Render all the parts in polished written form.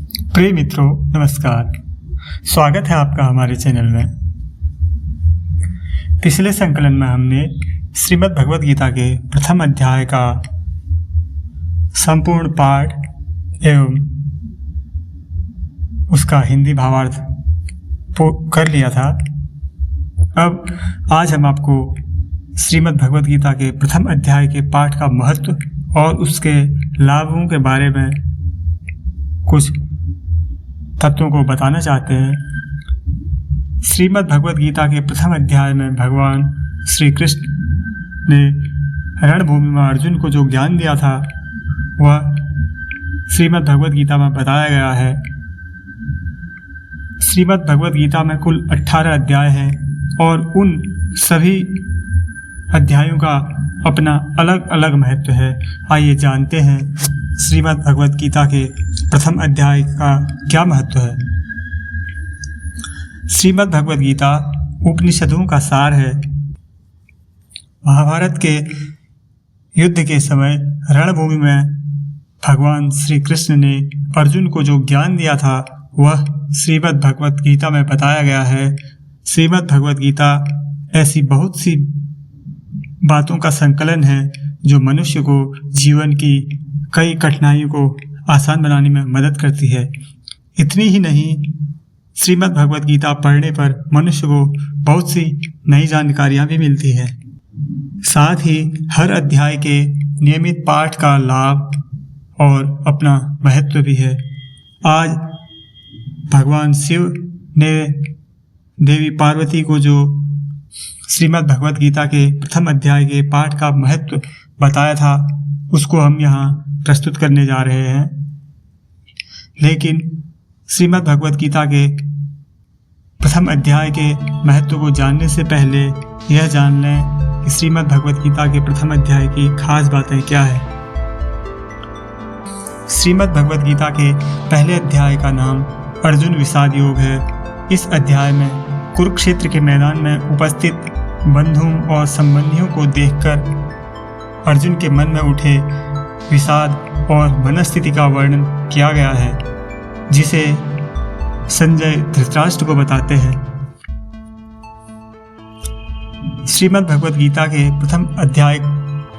प्रिय मित्रों, नमस्कार। स्वागत है आपका हमारे चैनल में। पिछले संकलन में हमने श्रीमद् भगवद गीता के प्रथम अध्याय का संपूर्ण पाठ एवं उसका हिंदी भावार्थ कर लिया था। अब आज हम आपको श्रीमद् भगवद गीता के प्रथम अध्याय के पाठ का महत्व और उसके लाभों के बारे में कुछ तत्वों को बताना चाहते हैं। श्रीमद् भगवद गीता के प्रथम अध्याय में भगवान श्री कृष्ण ने रणभूमि में अर्जुन को जो ज्ञान दिया था वह श्रीमद् भगवद गीता में बताया गया है। श्रीमद् भगवद गीता में कुल 18 अध्याय हैं और उन सभी अध्यायों का अपना अलग अलग महत्व है। आइए जानते हैं श्रीमद् भगवद गीता के प्रथम अध्याय का क्या महत्व है। श्रीमद् भगवद गीता उपनिषदों का सार है। महाभारत के युद्ध के समय रणभूमि में भगवान श्री कृष्ण ने अर्जुन को जो ज्ञान दिया था वह श्रीमद् भगवद गीता में बताया गया है। श्रीमद् भगवद गीता ऐसी बहुत सी बातों का संकलन है जो मनुष्य को जीवन की कई कठिनाइयों को आसान बनाने में मदद करती है। इतनी ही नहीं, श्रीमद् भगवद गीता पढ़ने पर मनुष्य को बहुत सी नई जानकारियाँ भी मिलती हैं। साथ ही हर अध्याय के नियमित पाठ का लाभ और अपना महत्व भी है। आज भगवान शिव ने देवी पार्वती को जो श्रीमद् भगवद गीता के प्रथम अध्याय के पाठ का महत्व बताया था उसको हम यहाँ प्रस्तुत करने जा रहे हैं। लेकिन श्रीमद् भगवद गीता के प्रथम अध्याय के महत्व को जानने से पहले यह जान लें कि श्रीमद् भगवद गीता के प्रथम अध्याय की खास बातें क्या है। श्रीमद् भगवद गीता के पहले अध्याय का नाम अर्जुन विषाद योग है। इस अध्याय में कुरुक्षेत्र के मैदान में उपस्थित बंधुओं और संबंधियों को देखकर अर्जुन के मन में उठे विषाद और मनस्थिति का वर्णन किया गया है, जिसे संजय धृतराष्ट्र को बताते हैं। श्रीमद् भगवद गीता के प्रथम अध्याय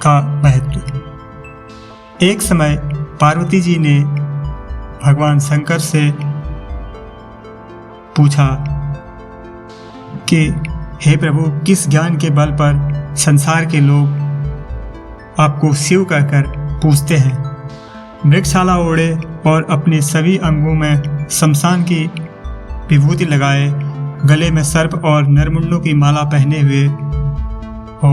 का महत्व। एक समय पार्वती जी ने भगवान शंकर से पूछा कि हे प्रभु, किस ज्ञान के बल पर संसार के लोग आपको शिव कहकर पूछते हैं। मृगशाला ओढ़े और अपने सभी अंगों में शमशान की विभूति लगाए, गले में सर्प और नरमुंडों की माला पहने हुए हो,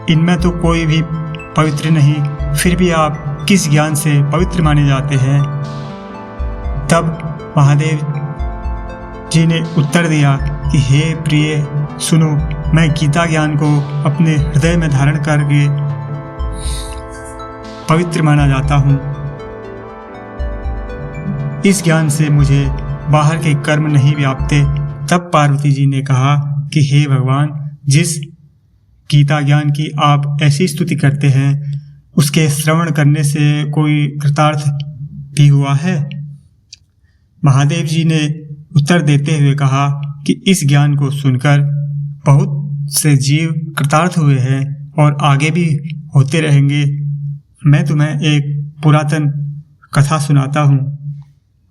इनमें तो कोई भी पवित्र नहीं, फिर भी आप किस ज्ञान से पवित्र माने जाते हैं। तब महादेव जी ने उत्तर दिया कि हे प्रिय, सुनो, मैं गीता ज्ञान को अपने हृदय में धारण करके पवित्र माना जाता हूँ। इस ज्ञान से मुझे बाहर के कर्म नहीं व्यापते। तब पार्वती जी ने कहा कि हे भगवान, जिस गीता ज्ञान की आप ऐसी स्तुति करते हैं उसके श्रवण करने से कोई कृतार्थ भी हुआ है। महादेव जी ने उत्तर देते हुए कहा कि इस ज्ञान को सुनकर बहुत से जीव कृतार्थ हुए हैं और आगे भी होते रहेंगे। मैं तुम्हें एक पुरातन कथा सुनाता हूँ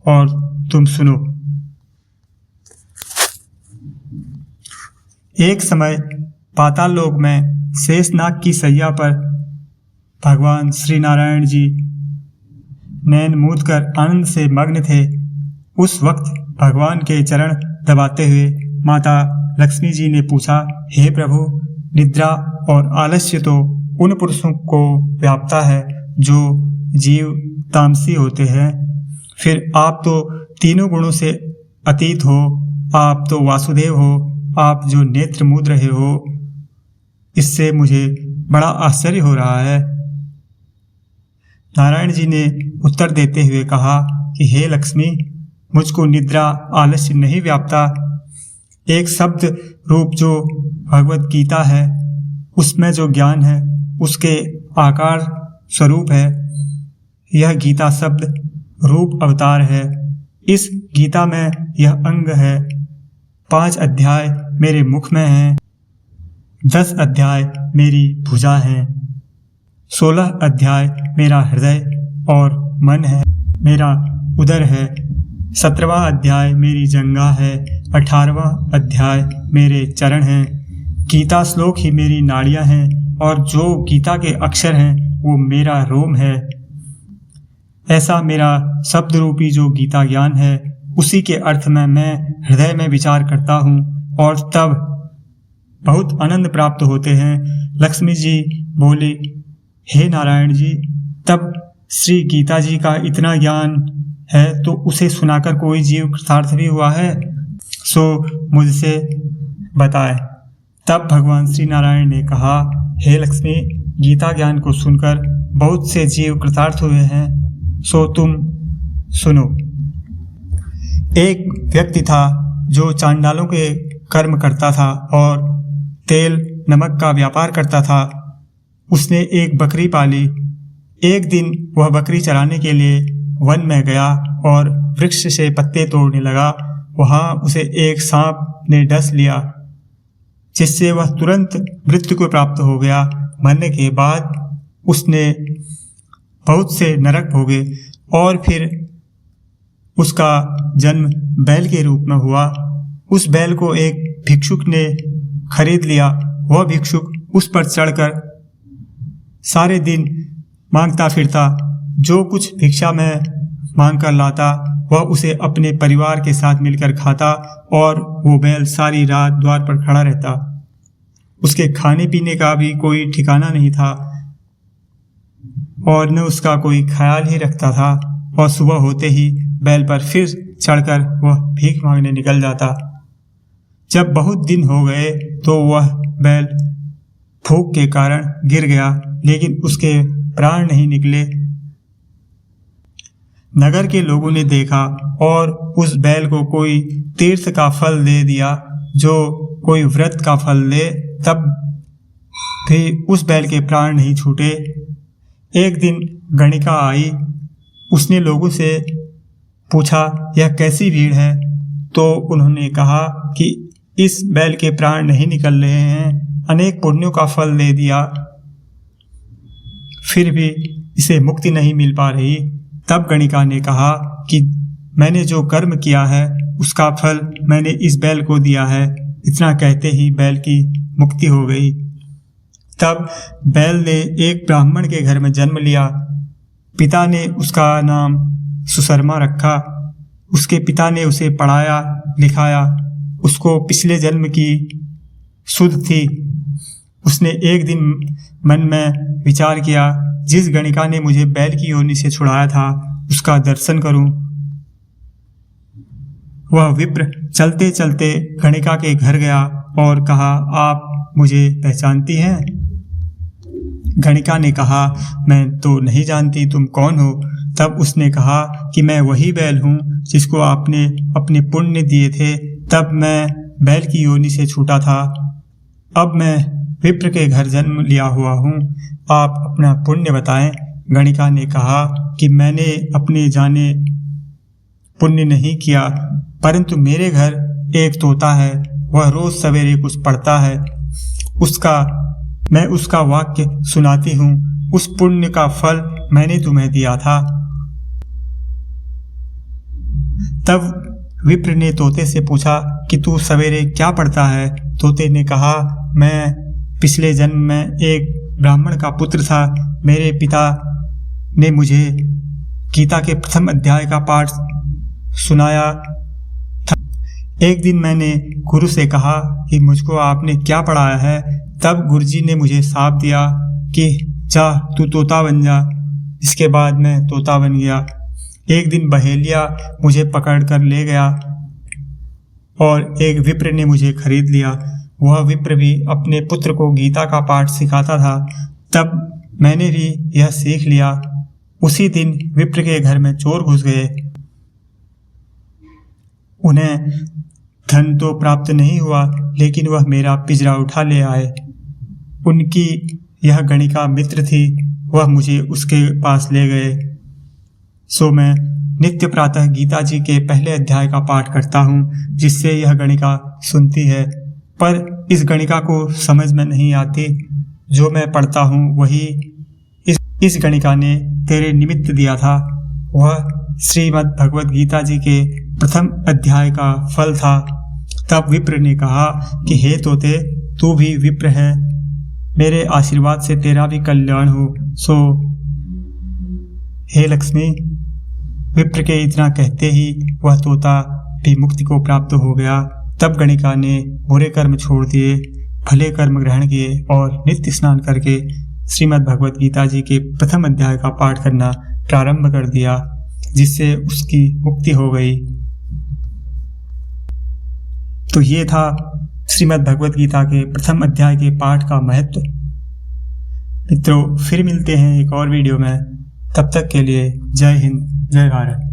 और तुम सुनो। एक समय पाताल लोक में शेषनाग की सैया पर भगवान श्री नारायण जी नैन मूंद कर आनंद से मग्न थे। उस वक्त भगवान के चरण दबाते हुए माता लक्ष्मी जी ने पूछा, हे प्रभु, निद्रा और आलस्य तो उन पुरुषों को व्यापता है जो जीव तामसी होते हैं। फिर आप तो तीनों गुणों से अतीत हो, आप तो वासुदेव हो, आप जो नेत्र मूंद रहे हो, इससे मुझे बड़ा आश्चर्य हो रहा है। नारायण जी ने उत्तर देते हुए कहा कि हे लक्ष्मी, मुझको निद्रा आलस्य नहीं व्यापता। एक शब्द रूप जो भगवद गीता है उसमें जो ज्ञान है उसके आकार स्वरूप है। यह गीता शब्द रूप अवतार है। इस गीता में यह अंग है। 5 अध्याय मेरे मुख में हैं, 10 अध्याय मेरी भुजा है, 16 अध्याय मेरा हृदय और मन है, मेरा उदर है, 17वां अध्याय मेरी जंघा है, 18वां अध्याय मेरे चरण हैं। गीता श्लोक ही मेरी नाड़ियां हैं और जो गीता के अक्षर हैं वो मेरा रोम है। ऐसा मेरा शब्द रूपी जो गीता ज्ञान है, उसी के अर्थ में मैं हृदय में विचार करता हूँ और तब बहुत आनंद प्राप्त होते हैं। लक्ष्मी जी बोली, हे नारायण जी, तब श्री गीता जी का इतना ज्ञान है तो उसे सुनाकर कोई जीव कृतार्थ भी हुआ है, सो मुझसे बताए। तब भगवान श्री नारायण ने कहा, हे लक्ष्मी, गीता ज्ञान को सुनकर बहुत से जीव कृतार्थ हुए हैं, सो तुम सुनो। एक व्यक्ति था जो चांडालों के कर्म करता था और तेल नमक का व्यापार करता था। उसने एक बकरी पाली। एक दिन वह बकरी चराने के लिए वन में गया और वृक्ष से पत्ते तोड़ने लगा। वहां उसे एक सांप ने डस लिया, जिससे वह तुरंत मृत्यु को प्राप्त हो गया। मरने के बाद उसने बहुत से नरक भोगे और फिर उसका जन्म बैल के रूप में हुआ। उस बैल को एक भिक्षुक ने खरीद लिया। वह भिक्षुक उस पर चढ़कर सारे दिन मांगता फिरता। जो कुछ भिक्षा में मांग कर लाता वह उसे अपने परिवार के साथ मिलकर खाता और वो बैल सारी रात द्वार पर खड़ा रहता। उसके खाने पीने का भी कोई ठिकाना नहीं था और न उसका कोई ख्याल ही रखता था और सुबह होते ही बैल पर फिर चढ़कर वह भीख मांगने निकल जाता। जब बहुत दिन हो गए तो वह बैल भूख के कारण गिर गया, लेकिन उसके प्राण नहीं निकले। नगर के लोगों ने देखा और उस बैल को कोई तीर्थ का फल दे दिया, जो कोई व्रत का फल दे, तब भी उस बैल के प्राण नहीं छूटे। एक दिन गणिका आई। उसने लोगों से पूछा, यह कैसी भीड़ है? तो उन्होंने कहा कि इस बैल के प्राण नहीं निकल रहे हैं, अनेक पुण्यों का फल दे दिया, फिर भी इसे मुक्ति नहीं मिल पा रही। तब गणिका ने कहा कि मैंने जो कर्म किया है उसका फल मैंने इस बैल को दिया है। इतना कहते ही बैल की मुक्ति हो गई। तब बैल ने एक ब्राह्मण के घर में जन्म लिया। पिता ने उसका नाम सुशर्मा रखा। उसके पिता ने उसे पढ़ाया लिखाया। उसको पिछले जन्म की सुध थी। उसने एक दिन मन में विचार किया, जिस गणिका ने मुझे बैल की योनि से छुड़ाया था उसका दर्शन करूं। वह विप्र चलते चलते गणिका के घर गया और कहा, आप मुझे पहचानती हैं? गणिका ने कहा, मैं तो नहीं जानती, तुम कौन हो? तब उसने कहा कि मैं वही बैल हूँ जिसको आपने अपने पुण्य दिए थे, तब मैं बैल की योनि से छूटा था। अब मैं विप्र के घर जन्म लिया हुआ हूँ, आप अपना पुण्य बताएं। गणिका ने कहा कि मैंने अपने जाने पुण्य नहीं किया, परंतु मेरे घर एक तोता है, वह रोज सवेरे कुछ पढ़ता है, मैं उसका वाक्य सुनाती हूँ। उस पुण्य का फल मैंने तुम्हें दिया था। तब विप्र ने तोते से पूछा कि तू सवेरे क्या पढ़ता है? तोते ने कहा, मैं पिछले जन्म में एक ब्राह्मण का पुत्र था। मेरे पिता ने मुझे गीता के प्रथम अध्याय का पाठ सुनाया था। एक दिन मैंने गुरु से कहा कि मुझको आपने क्या पढ़ाया है? तब गुरुजी ने मुझे शाप दिया कि जा तू तोता बन जा। इसके बाद मैं तोता बन गया। एक दिन बहेलिया मुझे पकड़ कर ले गया और एक विप्र ने मुझे खरीद लिया। वह विप्र भी अपने पुत्र को गीता का पाठ सिखाता था। तब मैंने भी यह सीख लिया। उसी दिन विप्र के घर में चोर घुस गए। उन्हें धन तो प्राप्त नहीं हुआ, लेकिन वह मेरा पिंजरा उठा ले आए। उनकी यह गणिका मित्र थी। वह मुझे उसके पास ले गए। सो मैं नित्य प्रातः गीता जी के पहले अध्याय का पाठ करता हूँ, जिससे यह गणिका सुनती है। पर इस गणिका को समझ में नहीं आती। जो मैं पढ़ता हूँ वही इस गणिका ने तेरे निमित्त दिया था। वह श्रीमद् भगवत गीता जी के प्रथम अध्याय का फल था। तब विप्र ने कहा कि हे तोते, तू भी विप्र है, मेरे आशीर्वाद से तेरा भी कल्याण हो। सो हे लक्ष्मी। विप्र के इतना कहते ही वह तोता भी मुक्ति को प्राप्त हो गया। तब गणिका ने बुरे कर्म छोड़ दिए, भले कर्म ग्रहण किए और नित्य स्नान करके श्रीमद् भगवत गीता जी के प्रथम अध्याय का पाठ करना प्रारंभ कर दिया, जिससे उसकी मुक्ति हो गई। तो ये था श्रीमद् भगवत गीता के प्रथम अध्याय के पाठ का महत्व। मित्रों, फिर मिलते हैं एक और वीडियो में। तब तक के लिए जय हिंद, जय भारत।